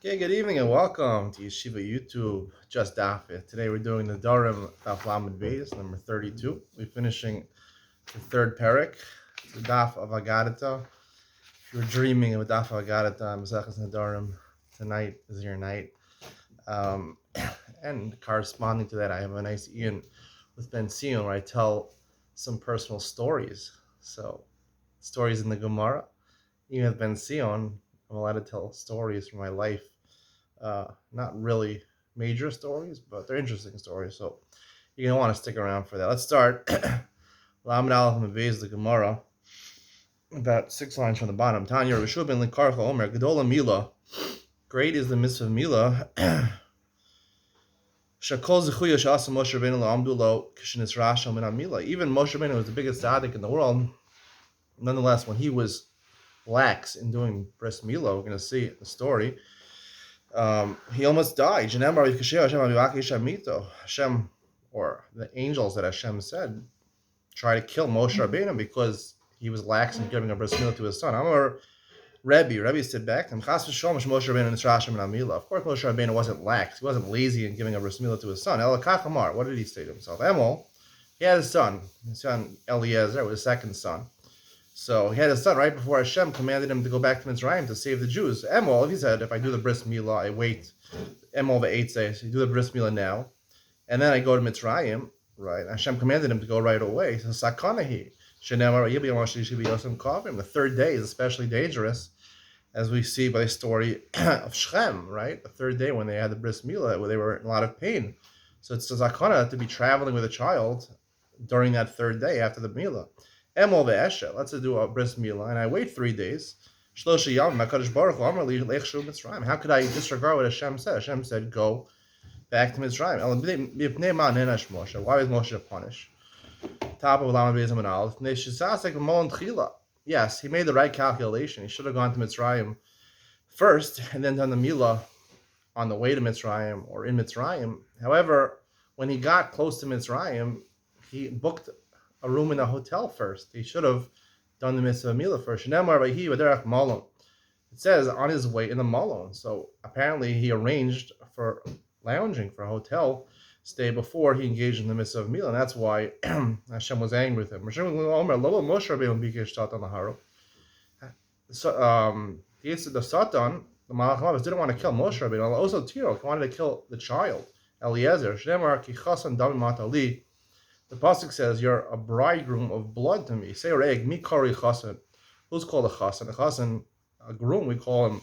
Okay, good evening and welcome to Yeshiva YouTube, just Daf It. Today we're doing the Nedarim Daf Lamed Beis, number 32. We're finishing the third parak, the Daf of Agadata. If you're dreaming of a Daf of Agadata, Mesechus Nedarim, tonight is your night. And corresponding to that, I have a nice Ian with Ben Sion where I tell some personal stories. So, stories in the Gemara. Even with Ben Sion, I'm allowed to tell stories from my life. Not really major stories, but they're interesting stories. So you're gonna want to stick around for that. Let's start. Lamed Aleph Mevez the Gemara, about 6 lines from the bottom. Tanya Rishub ben Likarcha Omer Gedola Mila. Great is the mitzvah of Mila. Shakol Zechuya Shasa Moshe Rabbeinu La'amdu Lo Kishinis Rasha Min Mila. Even Moshe Rabbeinu was the biggest tzaddik in the world. Nonetheless, when he was lax in doing bris Mila, we're going to see the story. He almost died. Hashem, or the angels that Hashem said, try to kill Moshe Rabbeinu because he was lax in giving a bris milah to his son. Amar Rebbe said back to him, of course Moshe Rabbeinu wasn't lax. He wasn't lazy in giving a bris milah to his son. What did he say to himself? Emol, he had his son Eliezer was his second son. So he had his son right before Hashem commanded him to go back to Mitzrayim to save the Jews. Emol, he said, if I do the bris milah, I wait. Emol the 8 says, you do the bris milah now, and then I go to Mitzrayim, right? Hashem commanded him to go right away. So sakanahi, the third day is especially dangerous, as we see by the story of Shechem, right? The third day when they had the bris milah, where they were in a lot of pain. So it's a zakana to be traveling with a child during that third day after the milah. Emol ve'esha, let's do a bris milah, and I wait 3 days. How could I disregard what Hashem said? Hashem said, go back to Mitzrayim. Why was Moshe punished? Top of Lamed Beis Amud Aleph. Yes, he made the right calculation. He should have gone to Mitzrayim first and then done the milah on the way to Mitzrayim or in Mitzrayim. However, when he got close to Mitzrayim, he booked a room in a hotel first. He should have done the mitzvah milah first. It says on his way in the malon. So apparently he arranged for lounging for a hotel stay before he engaged in the mitzvah milah, and that's why Hashem was angry with him. So the Satan, the Malach didn't want to kill Moshe Rabbeinu. Also Tiro, he wanted to kill the child Eliezer. The pasuk says, "You're a bridegroom of blood to me." Say, "Reg mi kari chasen." Who's called a chasen? A chasen, a groom. We call him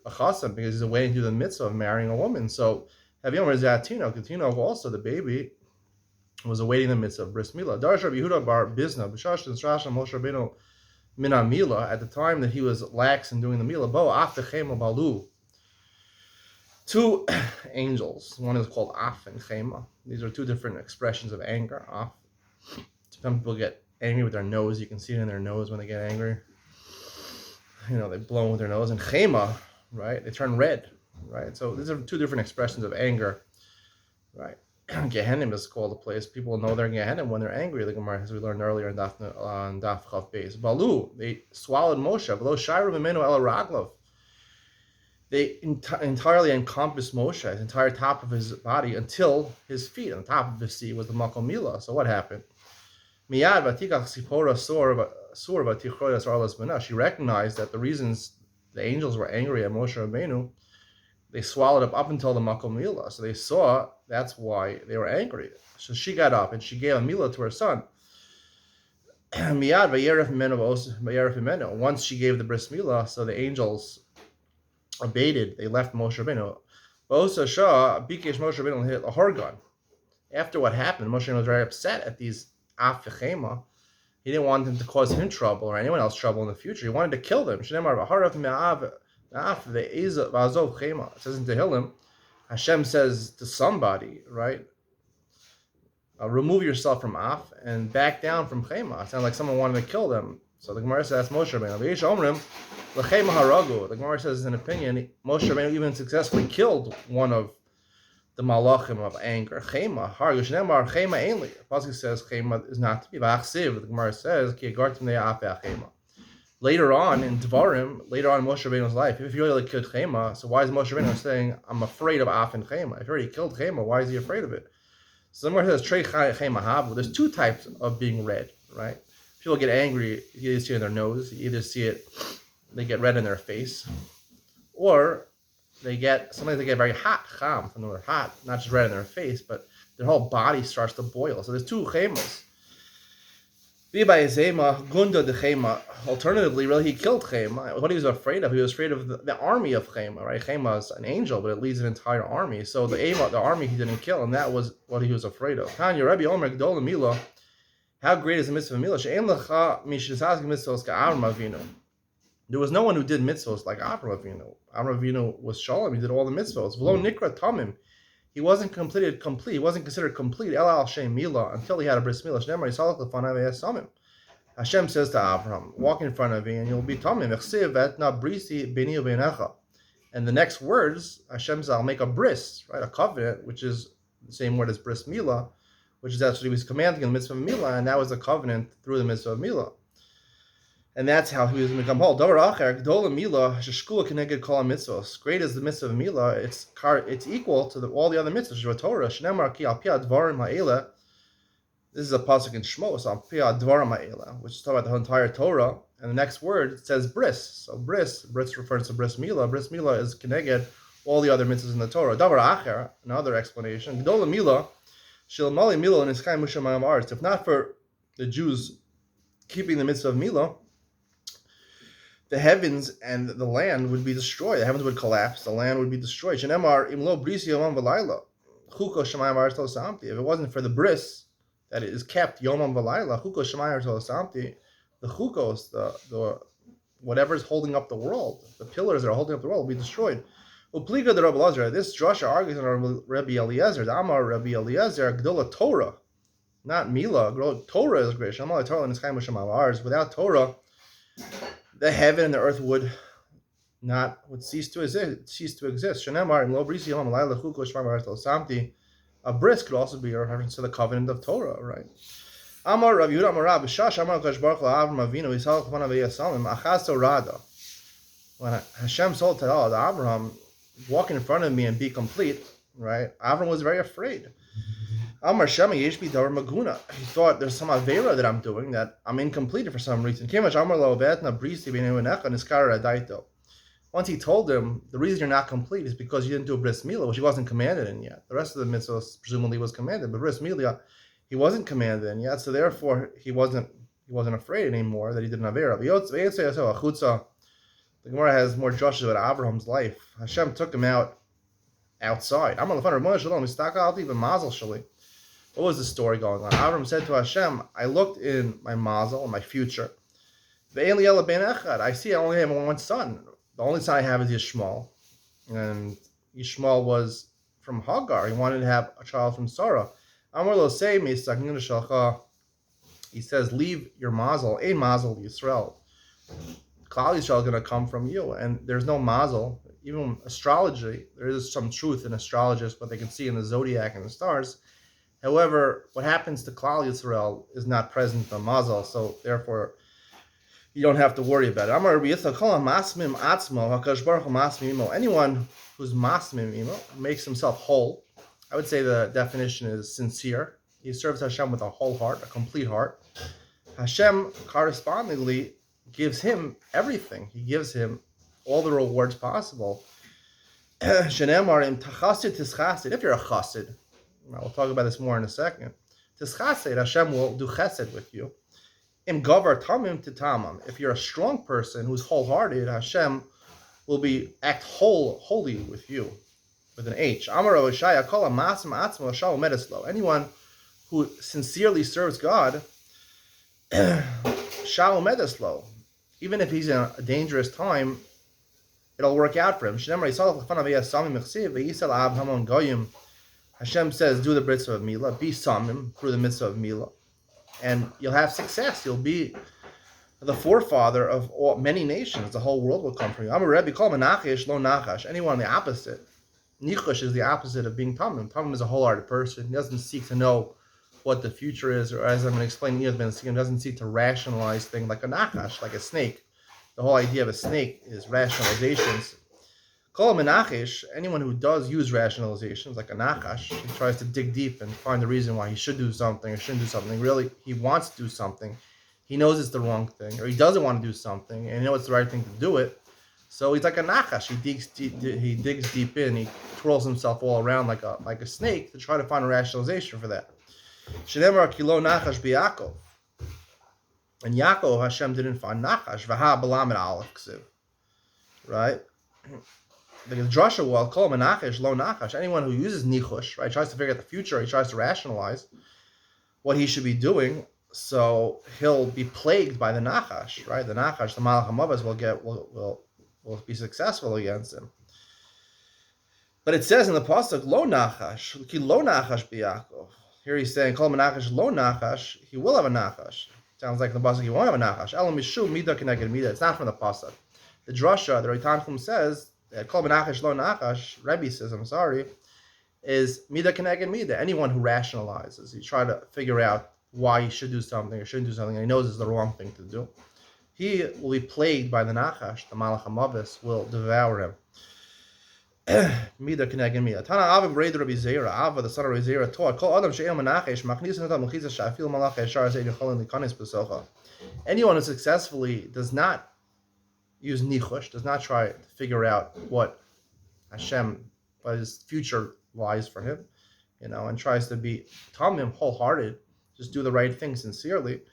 a chasen because he's awaiting to do the mitzvah of marrying a woman. So, Haviyom Rizatino, Katino also the baby was awaiting the mitzvah of bris milah. Darsh Rabbi Yehuda bar Bizna b'shashin Srasha Moshe Rabbeinu mina milah. At the time that he was lax in doing the milah, bo af techema balu. 2 angels. One is called Af and Chema. These are 2 different expressions of anger. Af. Some people get angry with their nose. You can see it in their nose when they get angry. They blow with their nose. And Chema, right? They turn red, right? So these are 2 different expressions of anger, right? Gehenim is called a place. People know they're Gehenim when they're angry. The Gemara, as we learned earlier on Daf Chav Beis. Balu, they swallowed Moshe. Below Shairu Mimenu El Raglov. They entirely encompassed Moshe, his entire top of his body, until his feet. On top of his seat was the Makom Milah. So what happened? Miyad v'tikach sipora sur v'tichroy asar las. She recognized that the reasons the angels were angry at Moshe Rabbeinu, they swallowed up until the Makom Milah. So they saw that's why they were angry. So she got up and she gave a milah to her son. Miyad v'yeref imenu. Once she gave the bris milah, so the angels abated. They left Moshe Rabbeinu. Bosa Shah Bikesh Moshe Rabbeinu hit a hargun. After what happened, Moshe Rabbeinu was very upset at these Af V'chema. He didn't want them to cause him trouble or anyone else trouble in the future. He wanted to kill them. It says in Tehillim, Hashem says to somebody, right? Remove yourself from Af and back down from Chema. It sounds like someone wanted to kill them. So the Gemara says, Moshe Rabbeinu. The Gemara says, in opinion, Moshe Rabbeinu even successfully killed one of the malachim of anger. Chema, Chema ainly. The pasuk says Chema is not to be. The Gemara says, Later on in Dvarim, later on in Moshe Rabbeinu's life, if you already killed Chema, so why is Moshe Rabbeinu saying, I'm afraid of Af and Chema? If you already killed Chema, why is he afraid of it? So somewhere says, Trei Chema Havu. There's two types of being red, right? People get angry, you either see it in their nose, you either see it, they get red in their face, or sometimes they get very hot, cham, from the word hot, not just red in their face, but their whole body starts to boil. So there's two chemas. Alternatively, really, he killed Chema. What he was afraid of, he was afraid of the army of Chema, right? Chema is an angel, but it leads an entire army. So the army he didn't kill, and that was what he was afraid of. Tanya Rabbi Omer Gdol Mila, how great is the mitzvah of Mila? There was no one who did mitzvahs like Avraham Avinu. Avraham Avinu was Shalom, he did all the mitzvahs. V'lo nikra tamim. He wasn't complete. He wasn't considered complete. El al Shem Mila until he had a bris Mila. Shneimar Yisalach l'fanav Samim. Hashem says to Abraham, walk in front of me and you'll be tamim. Echsiv etna brisi beni u'beinecha. And the next words, Hashem says, I'll make a bris, right? A covenant, which is the same word as bris Mila, which is actually he was commanding in the mitzvah of Mila, and that was a covenant through the mitzvah of Mila. And that's how he was going to become whole. Great as the mitzvah of Mila, it's equal to all the other mitzvahs. Torah. This is a pasuk in Shmos, which is talking about the entire Torah. And the next word, it says bris. So bris refers to bris Mila. Bris Mila is keneged all the other mitzvahs in the Torah. Another explanation. If not for the Jews keeping the mitzvah of Mila, the heavens and the land would be destroyed. The heavens would collapse. The land would be destroyed. If it wasn't for the bris that it is kept yomam v'layla, the chukos, the whatever is holding up the world, the pillars that are holding up the world, will be destroyed. This drasha argues on Rabbi Eliezer. The Amar Rabbi Eliezer Gdola Torah, not Mila. Torah is great. Without Torah, the heaven and the earth would cease to exist. A bris could also be a reference to the covenant of Torah, right? Amar Rav Yehuda Amar Rav Shash Amar Kadosh Baruch Hu Avram Avinu Yishalach Panav Yasamim Achas Rada. When Hashem told Abraham, walk in front of me and be complete, right? Avram was very afraid. Amar Shema Yeshbi Davar Maguna. He thought there's some avera that I'm doing that I'm incomplete for some reason. Once he told him the reason you're not complete is because you didn't do a bris milah, which he wasn't commanded in yet. The rest of the mitzvahs presumably was commanded, but bris milah he wasn't commanded in yet, so therefore he wasn't afraid anymore that he did an avera. The Gemara has more drushes about Abraham's life. Hashem took him outside. What was the story going on? Avram said to Hashem, I looked in my mazel, in my future. I see I only have one son. The only son I have is Yishmael. And Yishmael was from Hagar. He wanted to have a child from Sarah. He says, leave your mazel, a mazel Yisrael. Klal Yisrael is going to come from you. And there's no mazel. Even astrology, there is some truth in astrologists, what they can see in the zodiac and the stars. However, what happens to Klal Yisrael is not present in the mazel, so therefore you don't have to worry about it. Anyone who's masmim makes himself whole. I would say the definition is sincere. He serves Hashem with a whole heart, a complete heart. Hashem correspondingly gives him everything. He gives him all the rewards possible. If you're a chassid, we'll talk about this more in a second. Tischased, Hashem will do chesed with you. Im gavar tamim titamam. If you're a strong person who's wholehearted, Hashem will act holy with you, with an H. Amaro Shaya kol masim atzmo shal medeslo. Anyone who sincerely serves God, shal medeslo. Even if he's in a dangerous time, it'll work out for him. Hashem says, do the mitzvah of Mila, be samim through the mitzvah of Mila, and you'll have success. You'll be the forefather of many nations. The whole world will come from you. I'm a Rebbe, call him nachash, lo nachash. Anyone the opposite. Nichush is the opposite of being tamim. Tamim is a wholehearted person. He doesn't seek to know what the future is, or as I'm going to explain, he doesn't seek to rationalize things like a nachash, like a snake. the whole idea of a snake is rationalizations. Kol menachish, anyone who does use rationalizations, like a nachash, he tries to dig deep and find the reason why he should do something or shouldn't do something. Really, he wants to do something. He knows it's the wrong thing, or he doesn't want to do something, and he knows it's the right thing to do it. So he's like a nachash. He digs deep in. He twirls himself all around like a snake to try to find a rationalization for that. Shenemar kilo nachash b'Yaakov. And Yaakov, Hashem didn't find nachash. V'ha b'lam et aleph ksiv. Right? The drasha was kol menachash lo nachash. Anyone who uses nichush, right, tries to figure out the future, he tries to rationalize what he should be doing, so he'll be plagued by the nachash, right? The nachash, the malach hamavas, will be successful against him. But it says in the pasuk lo nachash, ki lo nachash b'Yaakov. Here he's saying kol menachash lo nachash. He will have a nachash. Sounds like in the pasuk he won't have a nachash. Elam mishu midah keneged midah. It's not from the pasuk. The drasha, the Reitan says. Kol menachash lo nachash, Rebbe says, is midah keneged midah. Anyone who rationalizes, he try to figure out why he should do something or shouldn't do something, and he knows it's the wrong thing to do. He will be plagued by the nachash. The malach hamavis will devour him. Midah keneged midah. Tana Ava b'reid Rabbi Zera. Ava, the son of Rabbi Zera, taught kol adam she'el menachash machnis netam mechizas sha'afil malach yashar zeid yecholin likanis b'socha. Anyone who successfully does not use nichush, does not try to figure out what his future lies for him, and tries to be tamim, wholehearted, just do the right thing sincerely,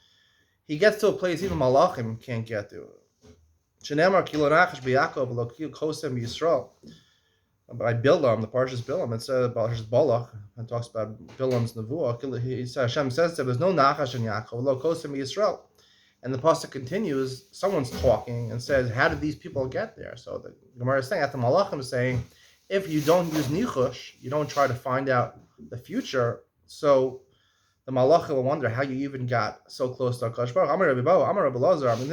he gets to a place even malachim can't get to. Shenemar kilo nachash b'Yaakov lo kosem Yisrael. By Bilam, the Parshas Bilam, it says about Parshas Balak, and talks about Bilam's nevuah. He says, Hashem says there was no nachash in Yaakov lo kosem Yisrael. And the pasuk continues, someone's talking and says, how did these people get there? So the Gemara is saying, at the Malachim is saying, if you don't use nichush, you don't try to find out the future, so the Malachim will wonder how you even got so close to HaKadosh Baruch Hu. Amar Rabbi Bo, Amar Rabbi Lazar, Avram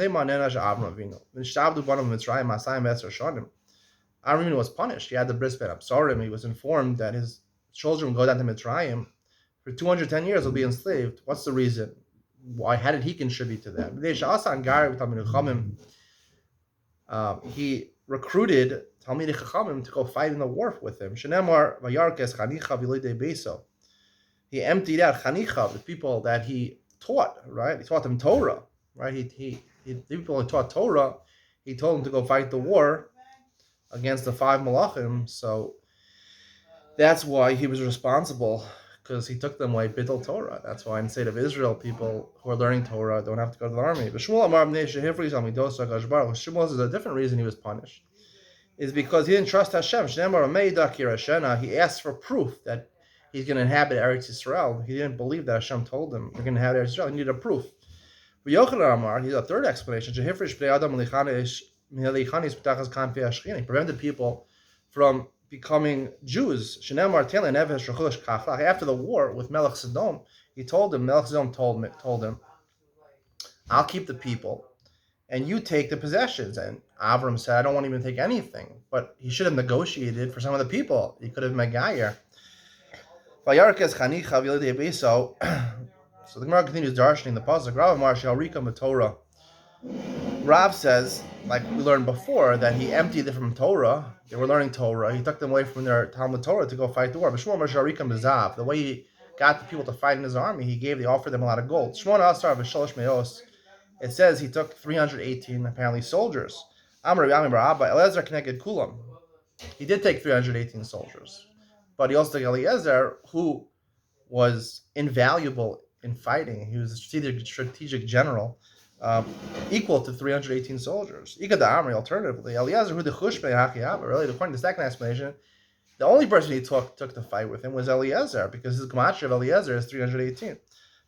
Avinu was punished. He had the bris ben Absarim. He was informed that his children would go down to Mitzrayim. For 210 years, will be enslaved. What's the reason? Why? How did he contribute to that? He recruited Talmidei Chachamim to go fight in the war with him. He emptied out Chanicha, the people that he taught. Right, he taught them Torah. Right, the people he taught Torah. He told them to go fight the war against the 5 Malachim. So that's why he was responsible. Because he took them away, Bittul Torah. That's why in the state of Israel, people who are learning Torah don't have to go to the army. But Shmuel is a different reason he was punished. Is because he didn't trust Hashem. He asked for proof that he's going to inhabit Eretz Yisrael. He didn't believe that Hashem told him you're going to inhabit Eretz Yisrael. He needed a proof. But Yochanan Amar, he's a third explanation. He prevented people from becoming Jews. After the war with Melech Sodom, Melech Sodom told him, I'll keep the people, and you take the possessions. And Avram said, I don't want to even take anything. But he should have negotiated for some of the people. He could have Megayer. So the Gemara continues darshaning the pasuk. Rav Amar She'al Torah. Rav says, like we learned before, that he emptied them from Torah. They were learning Torah. He took them away from their Talmud Torah to go fight the war. The way he got the people to fight in his army, he offered them a lot of gold. It says he took 318 apparently soldiers. He did take 318 soldiers, but he also took Eliezer, who was invaluable in fighting. He was a strategic general. Equal to 318 soldiers. Alternatively, Eliezer, who the Chushmei Hachiyav, really, according to the second explanation, the only person he took to fight with him was Eliezer, because his gematria of Eliezer is 318.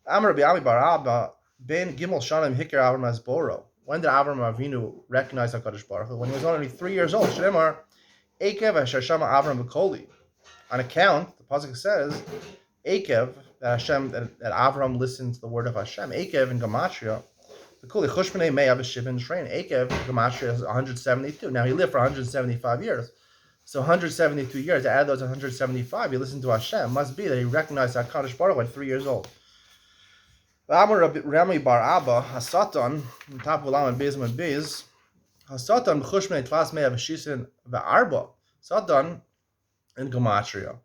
Amar Rabbi Ami bar Abba, Ben Gimel Shanim Hikar Avram Azboro. When did Avram Avinu recognize HaKadosh Baruch Hu? When he was only 3 years old. Shemar, Ekev Hashashama Avram B'Koli. On account, the pasuk says, Ekev, that Avram listened to the word of Hashem. Ekev in gematria, the Kuli Chushmei may have a Shivin train. Ekev gematria is 172. Now he lived for 175 years. So 172 years, add those 175, he listened to Hashem. Must be that he recognized HaKadosh Baruch Hu at 3 years old. Amar Rami bar Abba, Hasatan, on top of Ulam and Bez, Hasatan b'chushmei tlas mea v'shisin v'arba. Satan in gematria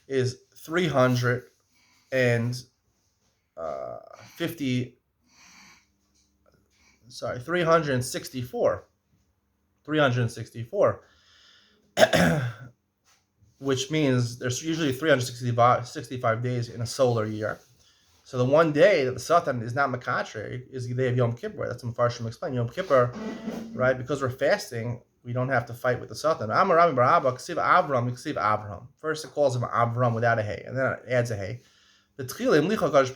is 350. Sorry, 364. 364, which means there's usually 365 days in a solar year. So the one day that the Satan is not Makatre is the day of Yom Kippur. That's what Mepharshim explain. Yom Kippur, right? Because we're fasting, we don't have to fight with the Satan. First it calls him Avram without a hay, and then it adds a hay. Originally, HaKadosh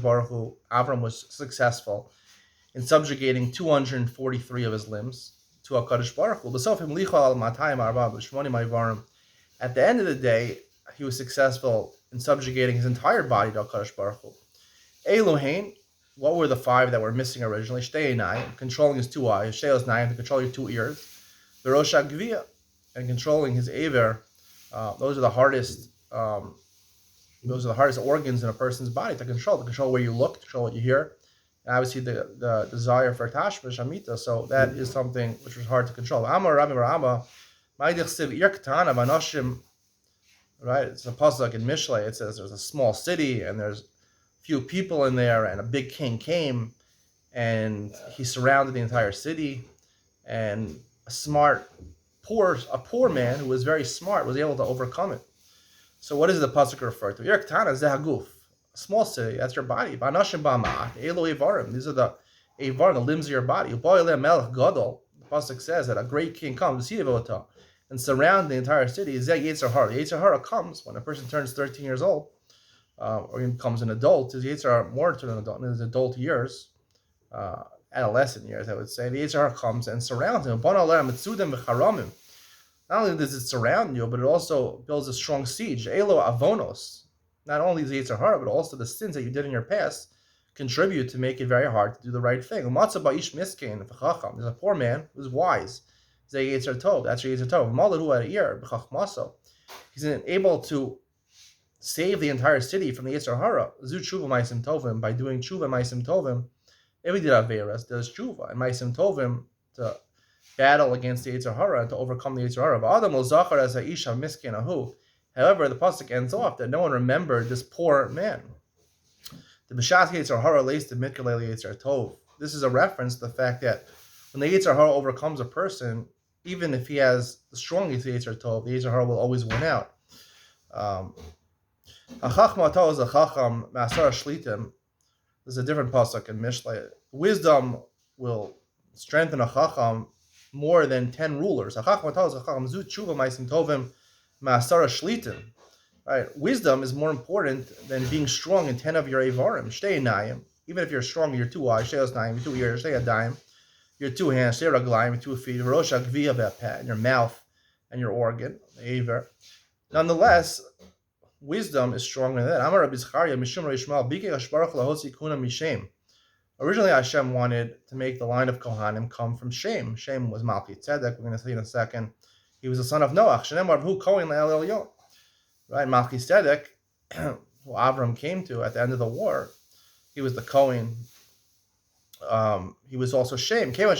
Baruch Hu, Avram was successful in subjugating 243 of his limbs to HaKadosh Baruch Hu. At the end of the day, he was successful in subjugating his entire body to HaKadosh Baruch Hu. Elohein, what were the 5 that were missing originally? Shtei Einayim, controlling his 2 eyes. Sheos Nayim, to control your 2 ears. The Rosh HaGviyah, and controlling his Aver. Those are the hardest. Those are the hardest organs in a person's body to control where you look, to control what you hear, and obviously the desire for tashmish amita. So that is something which was hard to control. Amar Rabbi Barabba, Ma'idich Siv Ir Ketana V'Anoshim. Right, it's a pasuk in Mishlei. It says there's a small city and there's few people in there, and a big king came, and he surrounded the entire city, and a poor man who was very smart was able to overcome it. So what does the pasuk refer to? Ir Ketana Zehaguf, a small city, that's your body. V'Anoshim Ba'Ma'at, Elo Evarim, these are the Evarim, the limbs of your body. U'Bo'eleh Melech Gadol, the pasuk says that a great king comes, and surround the entire city. Is Yetzer Hara. Yetzer Hara comes when a person turns 13 years old, or even becomes an adult. Is Yetzer Hara more to an adult in his adult years, adolescent years, I would say. The Yetzer Hara comes and surrounds him. Not only does it surround you, but it also builds a strong siege. Elo avonos. Not only is Yetzer Hara, but also the sins that you did in your past contribute to make it very hard to do the right thing. There's a poor man who's wise. That's your Yetzer Tov. He's able to save the entire city from the Yetzer Hara. Zu tshuva ma'asim tovim, by doing tshuva ma'asim tovim. If he did averas, does tshuva and ma'asim tovim to battle against the Yetzer Hara and to overcome the Yetzer Hara. However, the pasuk ends off that no one remembered this poor man. The b'shas Yetzer Hara lays to mikalel Yetzer Tov. This is a reference to the fact that when the Yetzer Hara overcomes a person, even if he has the strongest Yetzer Tov, the Yetzer Hara will always win out. There's a different pasuk in Mishlei. Wisdom will strengthen a chacham more than 10 rulers. Right? Wisdom is more important than being strong in 10 of your Evarim. Shtei Einayim. Even if you're strong in your 2 eyes, Sheos Nayim, your 2 ears, Shtei Yadayim, your 2 hands, Shtei Raglayim, your 2 feet, Rosh HaGviyah Be'apeh, and your mouth and your organ, the Aver. Nonetheless, wisdom is stronger than that. Amar Rabbi Zechariah, Mishum Rishmal, Bikei Hashbarach Lahotzi Kuna Mishem. Originally, Hashem wanted to make the line of Kohanim come from Shem. Shem was Malki Tzedek. We're going to see in a second. He was the son of Noach. Shenemar Hu Kohen Le'el Elyon. Right, Malki Tzedek, who Avram came to at the end of the war, he was the Kohen. He was also Shem. When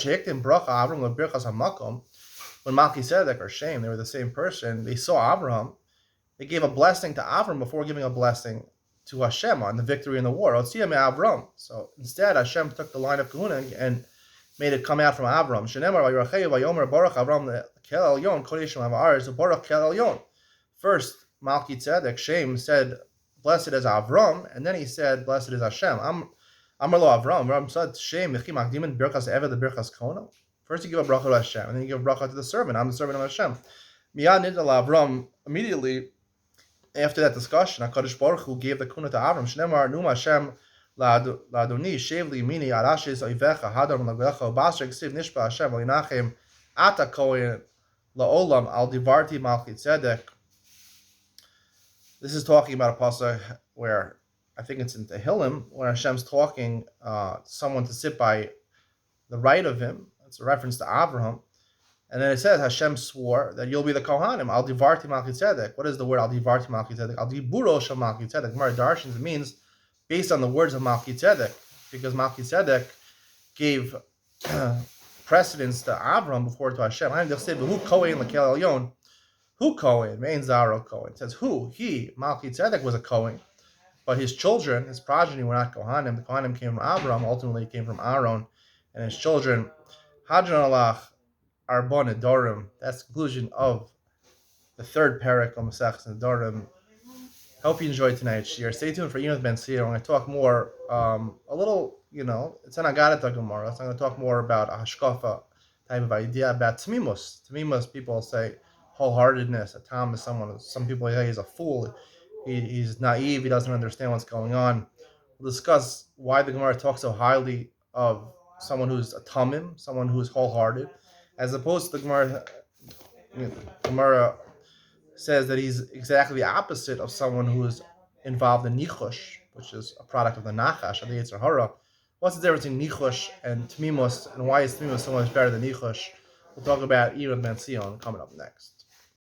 Malki Tzedek or Shem, they were the same person. They saw Abraham. They gave a blessing to Avram before giving a blessing to Hashem on the victory in the war. So instead, Hashem took the line of Kahuna and made it come out from Avram. First, Malki Tzedek, Shem, said, "Blessed is Avram," and then he said, "Blessed is Hashem." Amar lo Avram. Avram said, "Shem, birkas eved the birkas kona." First, you give a bracha to Hashem, and then you give a bracha to the servant. I'm the servant of Hashem. Miyad nidal Avram. Immediately after that discussion, HaKadosh Baruch Hu gave the kuna to Avram. Shnemar numa Hashem la'adoni shev li'mini arashes oivecha hadar m'lagolecha ubasher ksiv nishpa Hashem v'linachem ata kohen la'olam al divarti malchi tzedek. This is talking about a pasuk where I think it's in Tehillim, where Hashem's talking someone to sit by the right of him. It's a reference to Abraham. And then it says, Hashem swore that you'll be the Kohanim. Al divarti malchi tzedek. What is the word al divarti malchi tzedek? Al diburo shel malchi tzedek. Gemara Darshans, it means based on the words of malchi tzedek, because malchi tzedek gave precedence to Avram before to Hashem. Who Kohen Lekel Elyon? Who Kohen? Main Zaro Kohen. It says who? He, Malchi Tzedek, was a Kohen. But his children, his progeny, were not Kohanim. The Kohanim came from Avram. Ultimately, came from Aaron. And his children, Hadran Alach, Arbon Nedarim. That's the conclusion of the third parak of Masechus Nedarim. Hope you enjoyed tonight's shir. Stay tuned for Yonah Ben Sir. I'm going to talk more, a little, it's an Agadata Gemara. So I'm going to talk more about a hashkafa type of idea about tmimus. Tmimus, people say wholeheartedness. A tam is someone. Some people say he's a fool. He's naive. He doesn't understand what's going on. We'll discuss why the Gemara talks so highly of someone who's a tamim, someone who's wholehearted, as opposed to the Gemara says that he's exactly the opposite of someone who is involved in nichush, which is a product of the nachash, of the Yetzer Hara. What's the difference in nichush and tmimus, and why is tmimus so much better than nichush? We'll talk about Yonah Ben Sion coming up next.